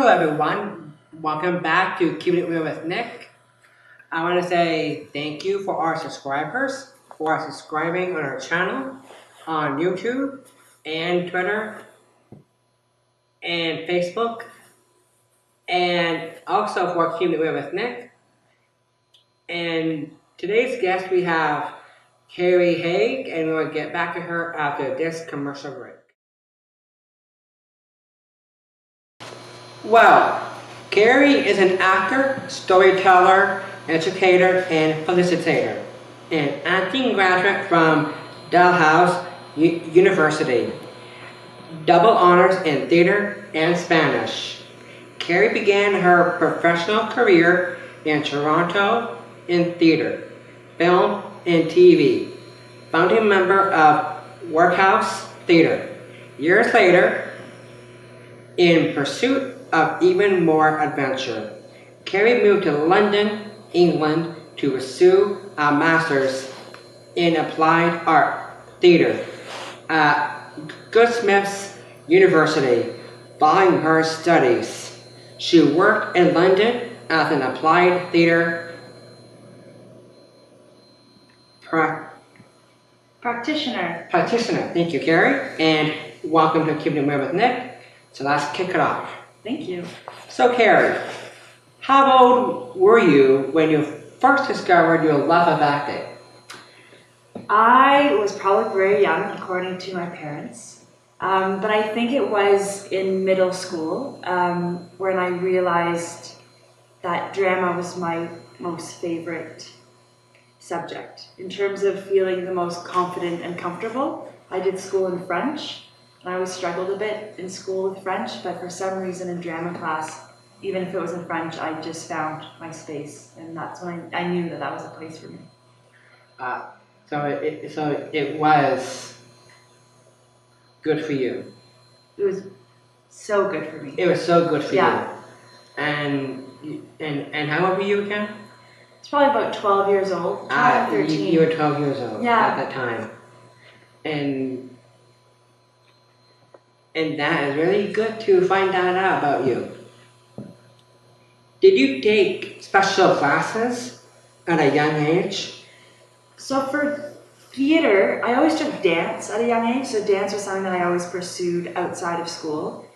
Hello everyone, welcome back to Keeping It Real with Nick. I want to say thank you for our subscribers, for subscribing on our channel on YouTube and Twitter and Facebook, and also for Keeping It Real with Nick. And today's guest we have Carrie Hage, and we'll get back to her after this commercial break. Well, Carrie is an actor, storyteller, educator, and felicitator, an acting graduate from Dalhousie University, double honors in theater and Spanish. Carrie began her professional career in Toronto in theater, film, and TV, founding member of Workhouse Theatre. Years later, in pursuit of even more adventure, Carrie moved to London, England to pursue a master's in applied art theatre at Goldsmiths University. Following her studies, she worked in London as an applied theatre practitioner. Thank you, Carrie, and welcome to Keeping It Real with Nick. So let's kick it off. Thank you. So Carrie, how old were you when you first discovered your love of acting? I was probably very young, according to my parents. But I think it was in middle school when I realized that drama was my most favorite subject. In terms of feeling the most confident and comfortable, I did school in French. I always struggled a bit in school with French, but for some reason in drama class, even if it was in French, I just found my space, and that's when I knew that was a place for me. So it was good for you. It was so good for me. It was so good for Yeah. you. And how old were you again? It's probably about 12 years old, 13. You were 12 years old Yeah. at that time. And that is really good to find that out about you. Did you take special classes at a young age? So for theater, I always took dance at a young age, so dance was something that I always pursued outside of school.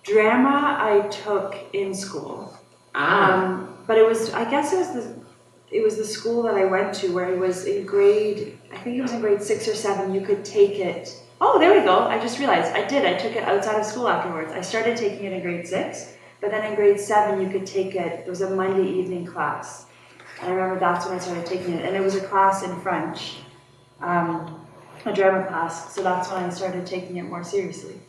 Drama I took in school. But it was the school that I went to where it was in grade, I think it was in grade 6 or 7, you could take it. Oh, there we go. I just realized I took it outside of school afterwards. I started taking it in grade 6, but then in grade 7 you could take it. There was a Monday evening class. And I remember that's when I started taking it. And it was a class in French, a drama class. So that's when I started taking it more seriously.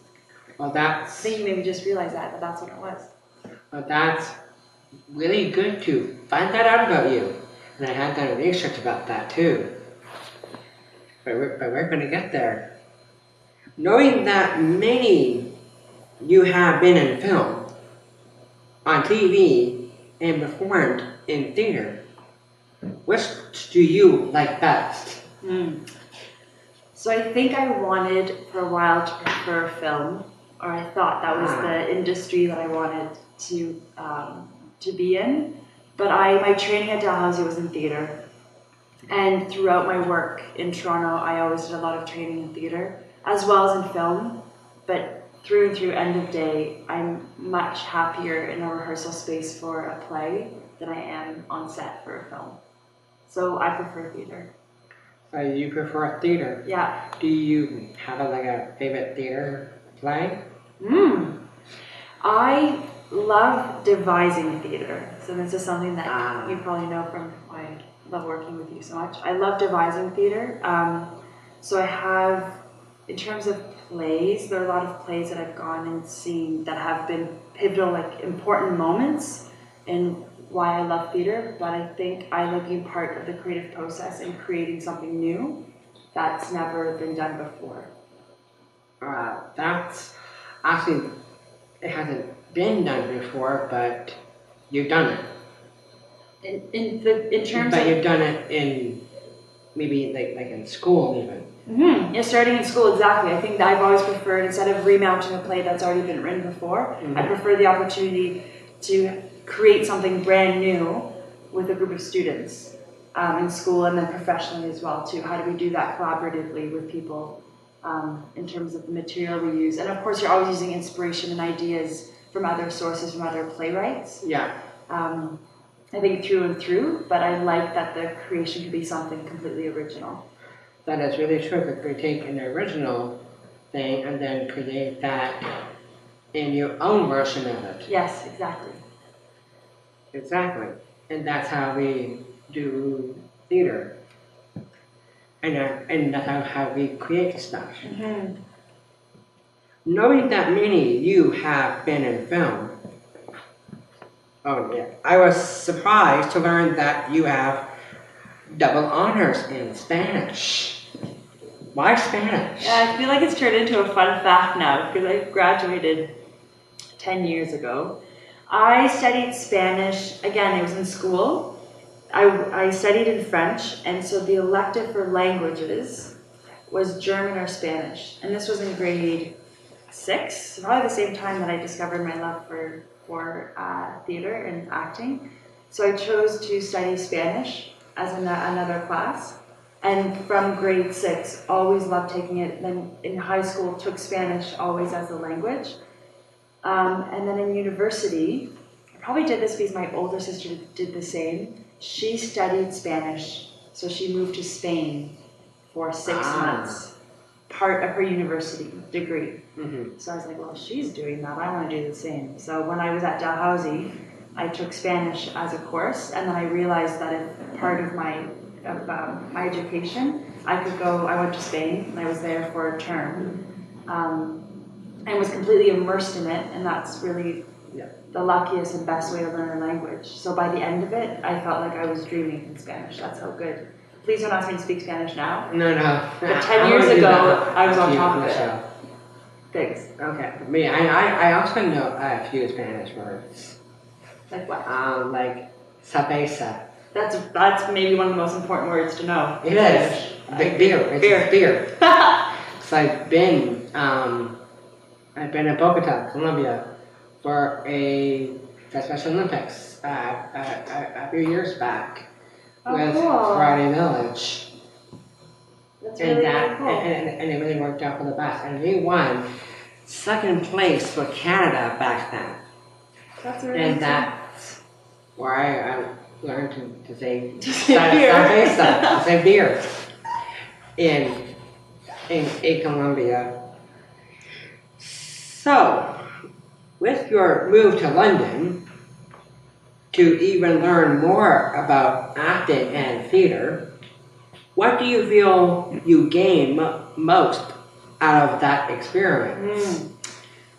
Well, I think you maybe just realized that, but that's what it was. Well, that's really good to find that out about you. And I had done research about that too. But we're going to get there. Knowing that you have been in film, on TV, and performed in theater, which do you like best? So I think I wanted for a while to prefer film, or I thought that was the industry that I wanted to be in. But my training at Dalhousie was in theater, and throughout my work in Toronto, I always did a lot of training in theater, as well as in film. But through and through, end of day, I'm much happier in a rehearsal space for a play than I am on set for a film. So I prefer theater. So you prefer theater? Yeah. Do you have a favorite theater play? I love devising theater. So this is something that you probably know from why I love working with you so much. I love devising theater. So I have, in terms of plays, there are a lot of plays that I've gone and seen that have been pivotal, important moments in why I love theater. But I think I like being part of the creative process and creating something new that's never been done before. That's actually, it hasn't been done before, but you've done it. In terms but of, you've done it in maybe like in school even. Yeah, starting in school, exactly. I think that I've always preferred, instead of remounting a play that's already been written before, I prefer the opportunity to create something brand new with a group of students in school and then professionally as well too. How do we do that collaboratively with people in terms of the material we use? And of course, you're always using inspiration and ideas from other sources, from other playwrights. Yeah. I think through and through, but I like that the creation can be something completely original. That is really true. If you take an original thing and then create that in your own version of it. Yes, exactly. Exactly. And that's how we do theater. And that's how we create stuff. Knowing that many you have been in film, I was surprised to learn that you have double honors in Spanish. Why Spanish? Yeah, I feel like it's turned into a fun fact now because I graduated 10 years ago. I studied Spanish, again, it was in school. I studied in French, and so the elective for languages was German or Spanish. And this was in grade 6, probably the same time that I discovered my love for theater and acting. So I chose to study Spanish as another class. And from grade 6, always loved taking it. Then in high school, took Spanish always as a language. And then in university, I probably did this because my older sister did the same. She studied Spanish, so she moved to Spain for 6 months, part of her university degree. So I was like, well, she's doing that, I want to do the same. So when I was at Dalhousie, I took Spanish as a course, and then I realized that if part of my education, I went to Spain, and I was there for a term, and was completely immersed in it, and that's really the luckiest and best way to learn a language. So by the end of it, I felt like I was dreaming in Spanish. That's how good. Please don't ask me to speak Spanish now. No. But 10 years ago, I was on top of it. Thanks. Okay. Me, I also know a few Spanish words. Like what? Like cerveza. That's maybe one of the most important words to know. It is. Beer. It's beer. So I've been in Bogota, Colombia, for a Special Olympics a few years back with cool. Friday Village. That's really cool. And it really worked out for the best. And we won second place for Canada back then. That's really And cool. that's where I learned to say cerveza, to say beer in Colombia. So, with your move to London to even learn more about acting and theater, what do you feel you gain most out of that experience?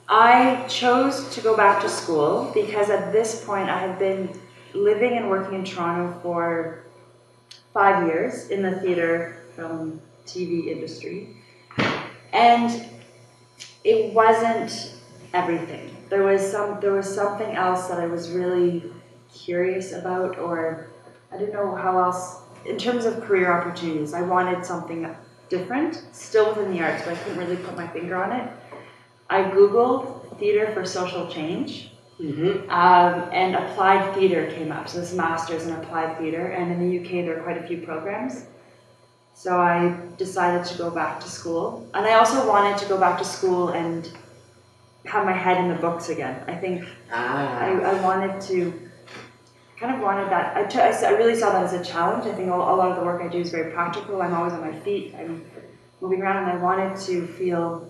I chose to go back to school because at this point I had been living and working in Toronto for 5 years in the theater, film, TV industry, and it wasn't everything. There was something else that I was really curious about, or I didn't know how else. In terms of career opportunities, I wanted something different, still within the arts, but I couldn't really put my finger on it. I Googled theater for social change, and applied theater came up. So this master's in applied theater, and in the UK there are quite a few programs. So I decided to go back to school, and I also wanted to go back to school and have my head in the books again. I think I wanted to. Kind of wanted that. I really saw that as a challenge. I think a lot of the work I do is very practical. I'm always on my feet. I'm moving around, and I wanted to feel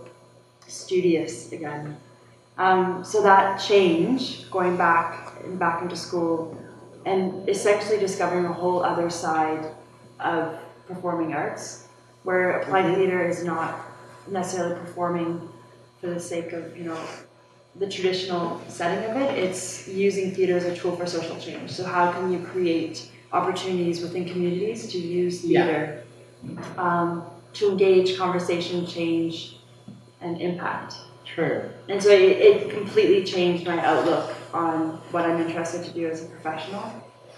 studious again. So that change, going back into school, and essentially discovering a whole other side of performing arts, where applied theater is not necessarily performing for the sake of, the traditional setting of it. It's using theater as a tool for social change. So how can you create opportunities within communities to use theater to engage conversation, change, and impact? True. And so it completely changed my outlook on what I'm interested to do as a professional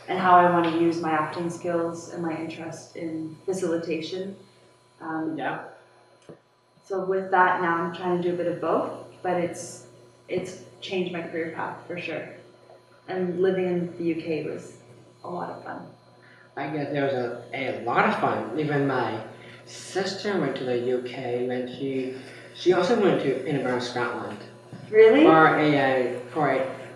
and how I want to use my acting skills and my interest in facilitation Yeah. So with that, now I'm trying to do a bit of both, but it's changed my career path for sure. And living in the UK was a lot of fun. I guess there was a lot of fun. Even my sister went to the UK when she also went to Edinburgh, Scotland. Really?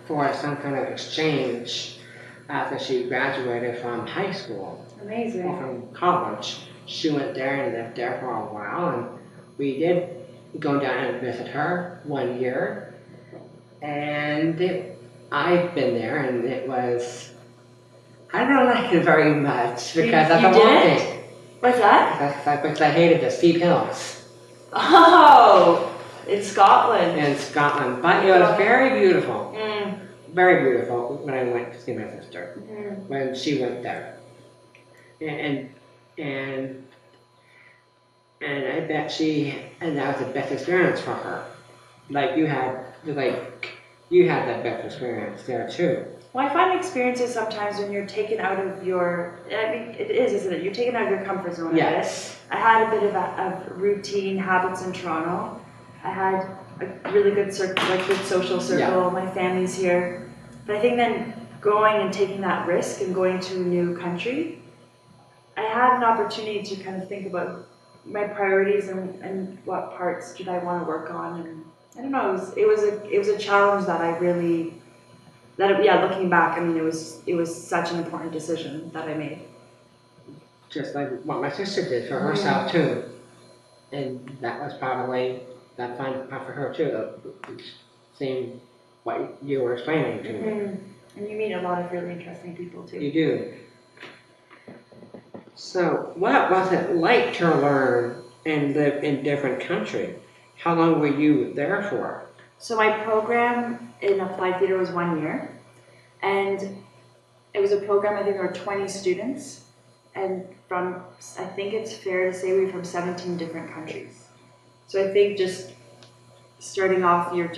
For some kind of exchange after she graduated from high school. Amazing. Or from college. She went there and lived there for a while, and we did go down and visit her one year. And I've been there, and it was. I don't like it very much because that's the one thing. What's that? Because I hated the steep hills. Oh, in Scotland. In Scotland, but it was very beautiful. Mm. Very beautiful when I went to see my sister when she went there, and I bet that was the best experience for her. You had the best experience there too. Well, I find experiences sometimes when you're taken out of your, I mean, it is, isn't it? You're taken out of your comfort zone. Yes. I had a bit of routine habits in Toronto. I had a really good good social circle. Yeah. My family's here. But I think then going and taking that risk and going to a new country, I had an opportunity to kind of think about my priorities and what parts did I want to work on. And I don't know, it was a challenge that I really. Looking back, I mean, it was such an important decision that I made. Just like what my sister did for herself too, and that was probably that fun for her too. Same what you were explaining to me. And you meet a lot of really interesting people too. You do. So, what was it like to learn and live in different countries? How long were you there for? So my program in Applied Theatre was 1 year, and it was a program, I think there were 20 students, and I think it's fair to say we're from 17 different countries. So I think just starting off, you're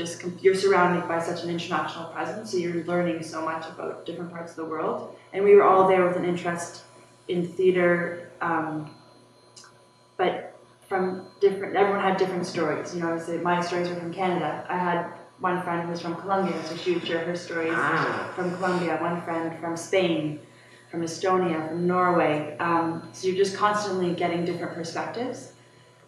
surrounded by such an international presence, so you're learning so much about different parts of the world, and we were all there with an interest in theatre, but everyone had different stories. You know, so my stories were from Canada. I had one friend who was from Colombia, so she would share her stories from Colombia. One friend from Spain, from Estonia, from Norway. So you're just constantly getting different perspectives.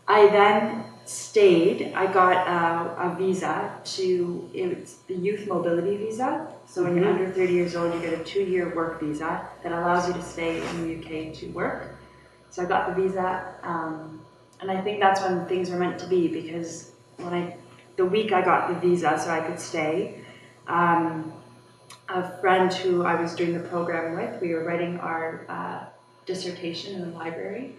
I then stayed. I got a visa it's the youth mobility visa. So when you're under 30 years old, you get a 2-year work visa that allows you to stay in the UK to work. So I got the visa. And I think that's when things were meant to be, because the week I got the visa so I could stay, a friend who I was doing the program with, we were writing our dissertation in the library,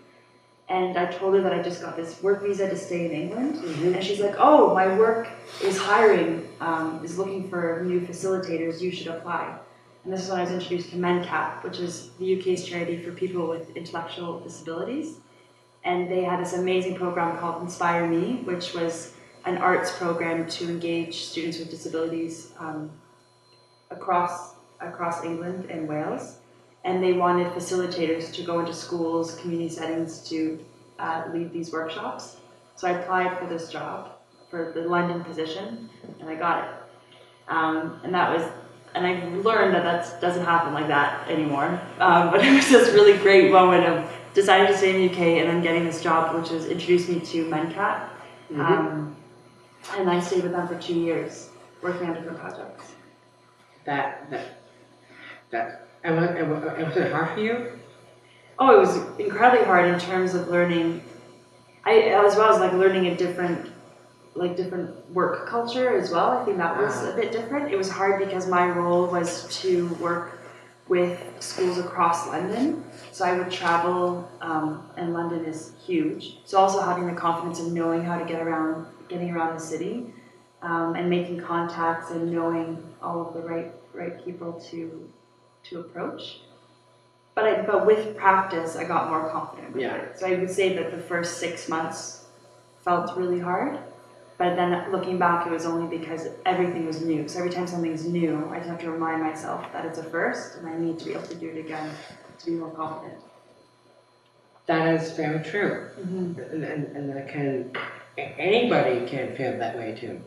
and I told her that I just got this work visa to stay in England, and she's like, oh, my work is hiring, is looking for new facilitators, you should apply. And this is when I was introduced to MenCap, which is the UK's charity for people with intellectual disabilities. And they had this amazing program called Inspire Me, which was an arts program to engage students with disabilities across England and Wales. And they wanted facilitators to go into schools, community settings to lead these workshops. So I applied for this job, for the London position, and I got it. And I learned that doesn't happen like that anymore. But it was this really great moment of deciding to stay in the UK and then getting this job, which has introduced me to MenCat. And I stayed with them for 2 years, working on different projects. And was it hard for you? Oh, it was incredibly hard in terms of learning, as well as learning a different work culture as well. I think that was a bit different. It was hard because my role was to work with schools across London. So I would travel, and London is huge. So also having the confidence of knowing how to getting around the city, and making contacts and knowing all of the right people to approach. But with practice, I got more confident with it. So I would say that the first 6 months felt really hard. But then looking back, it was only because everything was new. So every time something's new, I just have to remind myself that it's a first, and I need to be able to do it again to be more confident. That That is very true. And I can, anybody can feel that way too.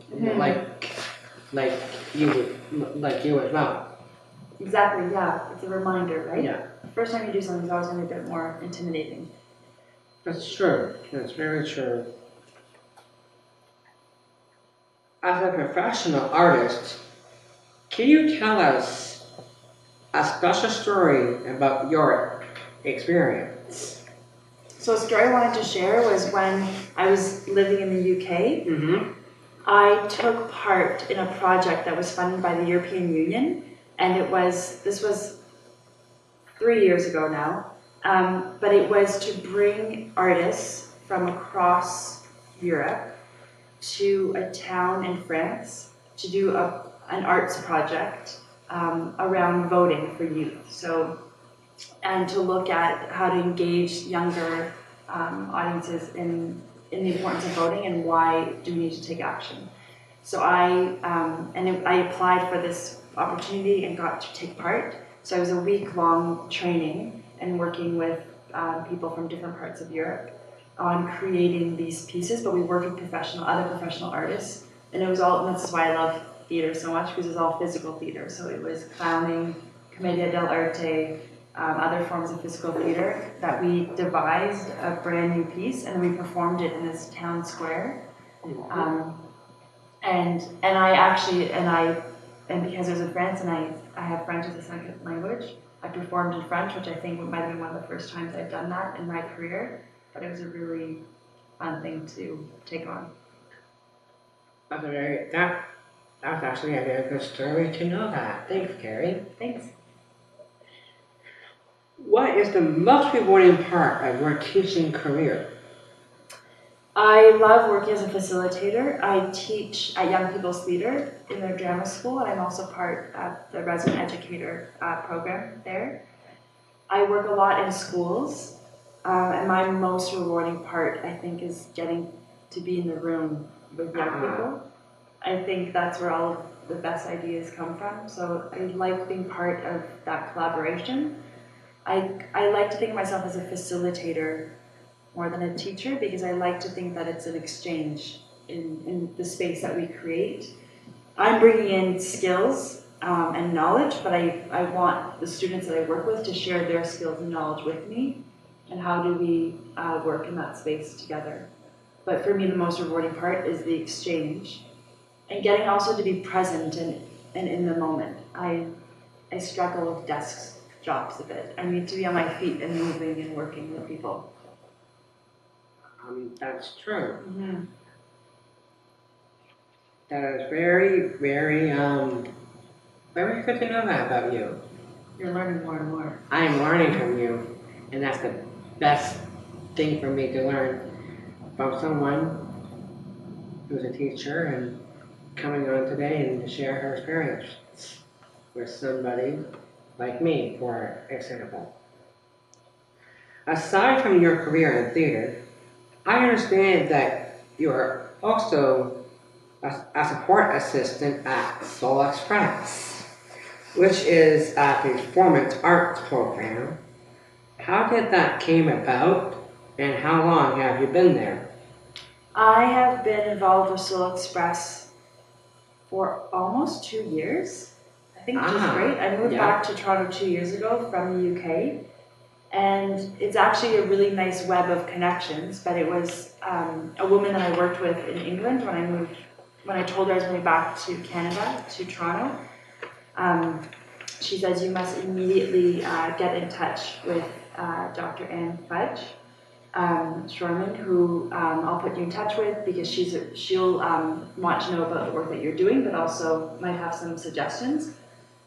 Like you as well. Exactly, yeah. It's a reminder, right? Yeah. The first time you do something is always going to be a bit more intimidating. That's true. That's very true. As a professional artist, can you tell us a special story about your experience? So a story I wanted to share was when I was living in the UK. Mm-hmm. I took part in a project that was funded by the European Union, and this was 3 years ago now, but it was to bring artists from across Europe to a town in France to do an arts project around voting for youth. So, and to look at how to engage younger audiences in the importance of voting and why do we need to take action. So I applied for this opportunity and got to take part. So it was a week-long training and working with people from different parts of Europe on creating these pieces, but we worked with other professional artists. And it was all, and this is why I love theater so much, because it was all physical theater. So it was clowning, commedia dell'arte, other forms of physical theater that we devised a brand new piece, and then we performed it in this town square. And because it was in France and I have French as a second language, I performed in French, which I think might have been one of the first times I've done that in my career, but it was a really fun thing to take on. That's actually a very good story to know that. Thanks, Carrie. Thanks. What is the most rewarding part of your teaching career? I love working as a facilitator. I teach at Young People's Theatre in their drama school, and I'm also part of the resident educator program there. I work a lot in schools, and my most rewarding part, I think, is getting to be in the room with young people. I think that's where all of the best ideas come from, so I like being part of that collaboration. I like to think of myself as a facilitator more than a teacher, because I like to think that it's an exchange in the space that we create. I'm bringing in skills and knowledge, but I want the students that I work with to share their skills and knowledge with me, and how do we work in that space together. But for me, the most rewarding part is the exchange, and getting also to be present and in the moment. I struggle with desk jobs a bit. I need to be on my feet and moving and working with people. That's true. Mm-hmm. That is very, very, very good to know that about you. You're learning more and more. I am learning from you, and that's the best thing for me to learn from someone who's a teacher and coming on today and to share her experience with somebody like me, for example. Aside from your career in theater, I understand that you're also a support assistant at Soul Express, which is a performance arts program. How did that came about, and how long have you been there? I have been involved with Soul Express for almost 2 years, I think, which is great. I moved back to Toronto 2 years ago from the UK. And it's actually a really nice web of connections, but it was a woman that I worked with in England when I told her I was moving back to Canada, to Toronto. She says, you must immediately get in touch with Dr. Anne Fudge Shorman, who I'll put you in touch with, because she'll want to know about the work that you're doing, but also might have some suggestions.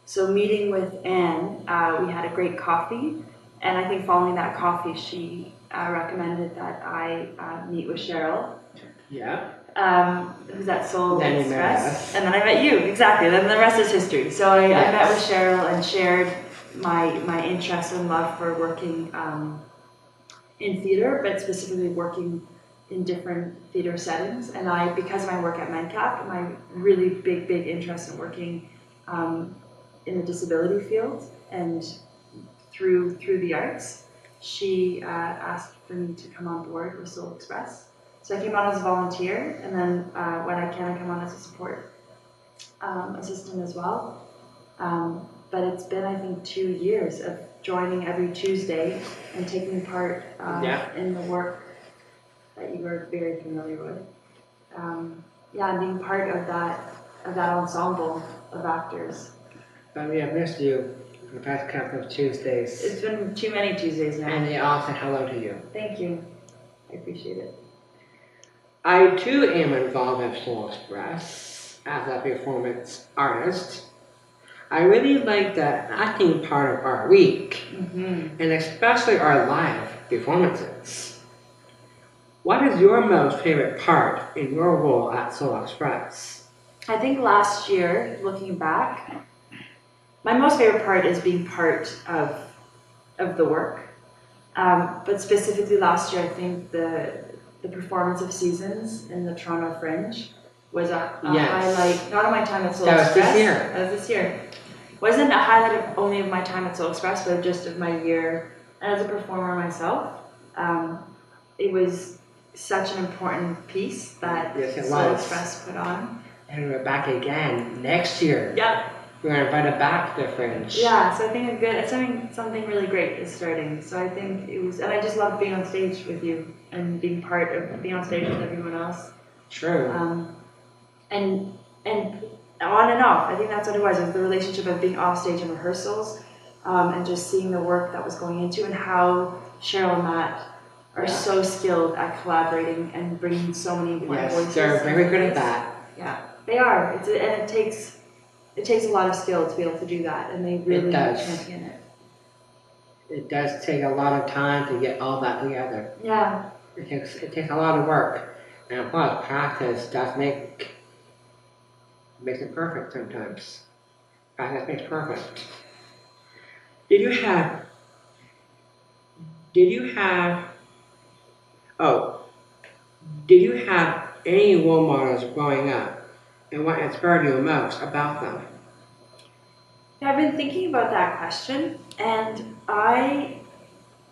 So meeting with Anne, we had a great coffee. And I think following that coffee, she recommended that I meet with Cheryl. Yeah. Who's at Soul Then Express. And then I met you, exactly. Then the rest is history. So I met with Cheryl and shared my interest and love for working in theater, but specifically working in different theater settings. And because of my work at MedCap, my really big interest in working in the disability field and through the arts, she asked for me to come on board with Soul Express. So I came on as a volunteer, and then when I can, I come on as a support assistant as well. But it's been, I think, 2 years of joining every Tuesday and taking part in the work that you are very familiar with. And being part of that ensemble of actors. We have missed you for the past couple of Tuesdays. It's been too many Tuesdays now. And they all said hello to you. Thank you. I appreciate it. I too am involved with Soul Express as a performance artist. I really like the acting part of our week, and especially our live performances. What is your most favorite part in your role at Soul Express? I think last year, looking back, my most favorite part is being part of the work. But specifically last year, I think the performance of Seasons in the Toronto Fringe was a highlight, not of my time at Soul Express. That was this year. Wasn't a highlight only of my time at Soul Express, but just of my year as a performer myself. It was such an important piece that Soul Express put on. And we're back again next year. Yeah. We're invited back to the Fringe. Yeah, so I think something really great is starting. So I think it was, and I just loved being on stage with you and being part of being on stage with everyone else. True. And on and off. I think that's what it was. It was the relationship of being off stage in rehearsals, and just seeing the work that was going into, and how Cheryl and Matt are so skilled at collaborating and bringing so many important voices. They're very good at that. Yeah, they are. It takes a lot of skill to be able to do that, and they really champion it. It does take a lot of time to get all that together. Yeah. It takes a lot of work, and a lot of practice does makes it perfect sometimes. Practice makes perfect. Did you have any role models growing up, and what inspired you most about them? I've been thinking about that question, and I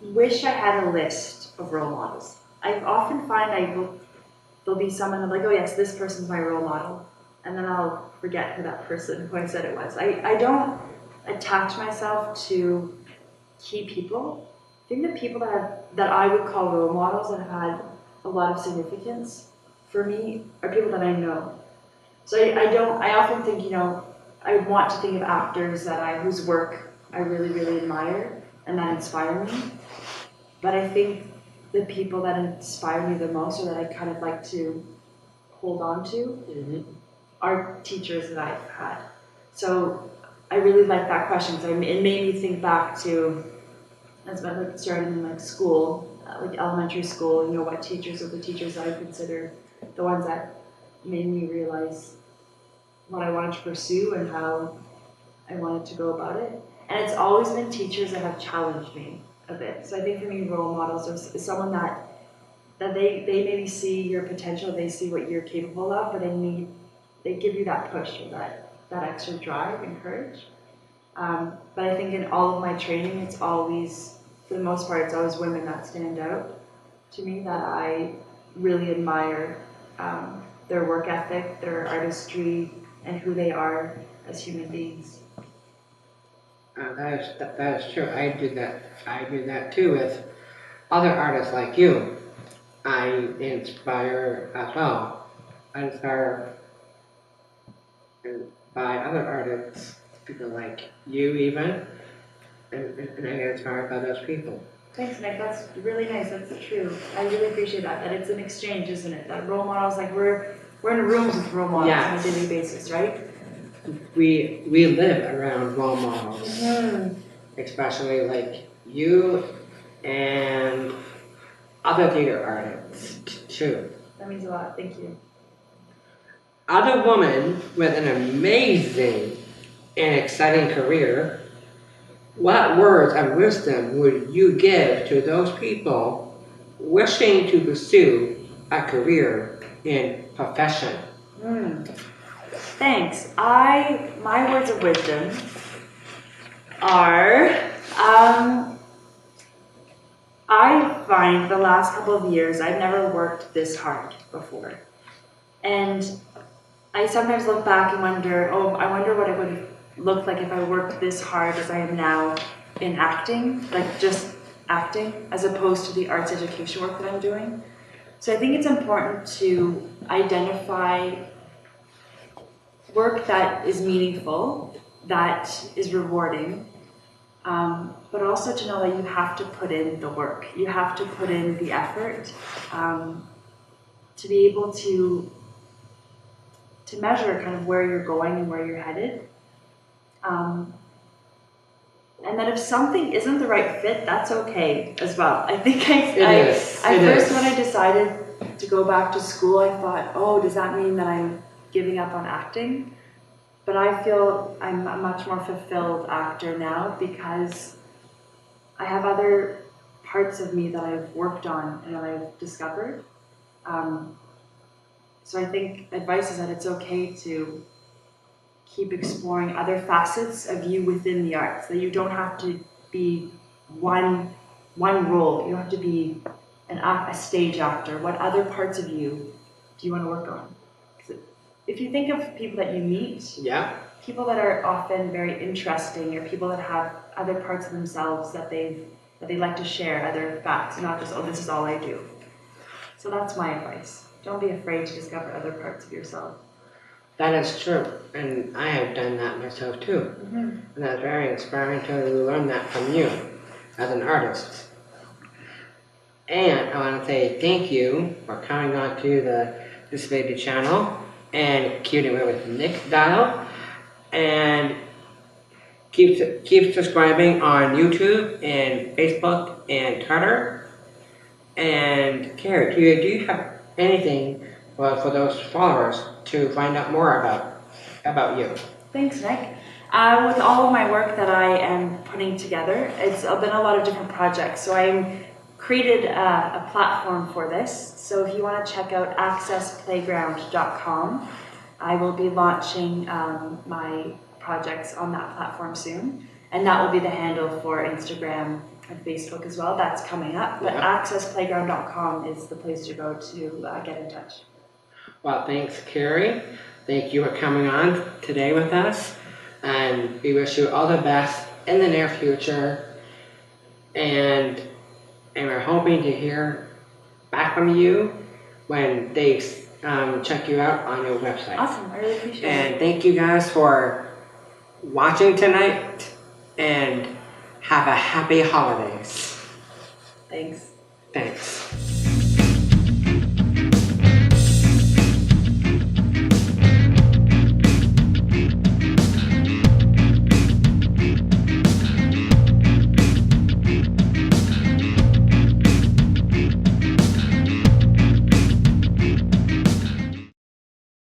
wish I had a list of role models. I often find there'll be someone I'm like, oh yes, this person's my role model, and then I'll forget who I said it was. I don't attach myself to key people. I think the people that I would call role models that have had a lot of significance for me are people that I know. So I often think, I want to think of actors whose work I really, really admire and that inspire me. But I think the people that inspire me the most, or that I kind of like to hold on to, are teachers that I've had. So I really like that question. So it made me think back to, as I started in school, like elementary school. What teachers are the teachers that I consider the ones that made me realize what I wanted to pursue and how I wanted to go about it. And it's always been teachers that have challenged me a bit. So I think for me, role models is someone that they maybe see your potential, they see what you're capable of, but they give you that push or that extra drive and courage. But I think in all of my training, it's always, for the most part, it's always women that stand out to me, that I really admire their work ethic, their artistry, and who they are as human beings. That is true. I do that too with other artists like you. I inspire as well. I inspire by other artists, people like you even, and I get inspired by those people. Thanks, Nick. That's really nice. That's true. I really appreciate that. That it's an exchange, isn't it? That role models, we're in rooms with role models on a daily basis, right? We live around role models, especially like you and other theater artists too. That means a lot. Thank you. Other woman with an amazing and exciting career, what words of wisdom would you give to those people wishing to pursue a career in profession? Thanks. My words of wisdom are I find the last couple of years I've never worked this hard before. And I sometimes look back and wonder, I wonder what it would have looked like if I worked this hard as I am now in acting, like just acting, as opposed to the arts education work that I'm doing. So I think it's important to identify work that is meaningful, that is rewarding, but also to know that you have to put in the work. You have to put in the effort to be able to measure kind of where you're going and where you're headed. And that if something isn't the right fit, that's okay as well. I think when I decided to go back to school, I thought, does that mean that I'm giving up on acting? But I feel I'm a much more fulfilled actor now because I have other parts of me that I've worked on and that I've discovered. So I think advice is that it's okay to keep exploring other facets of you within the arts, that you don't have to be one role. You don't have to be a stage actor. What other parts of you do you want to work on? If you think of people that you meet, people that are often very interesting, or people that have other parts of themselves that they like to share, other facts, not just, this is all I do. So that's my advice. Don't be afraid to discover other parts of yourself. That is true, and I have done that myself too. And that's very inspiring to learn that from you as an artist. And I want to say thank you for coming on to the Disability Channel and Keeping It with Nick dial. And keep subscribing on YouTube and Facebook and Twitter. And Carrie, do you have anything for those followers to find out more about you? Thanks, Nick. With all of my work that I am putting together, it's been a lot of different projects. So I created a platform for this. So if you want to check out accessplayground.com, I will be launching my projects on that platform soon. And that will be the handle for Instagram and Facebook as well. That's coming up. But accessplayground.com is the place to go to get in touch. Well, thanks, Carrie. Thank you for coming on today with us. And we wish you all the best in the near future. And we're hoping to hear back from you when they check you out on your website. Awesome. I really appreciate it. And thank you guys for watching tonight. And have a happy holidays. Thanks. Thanks.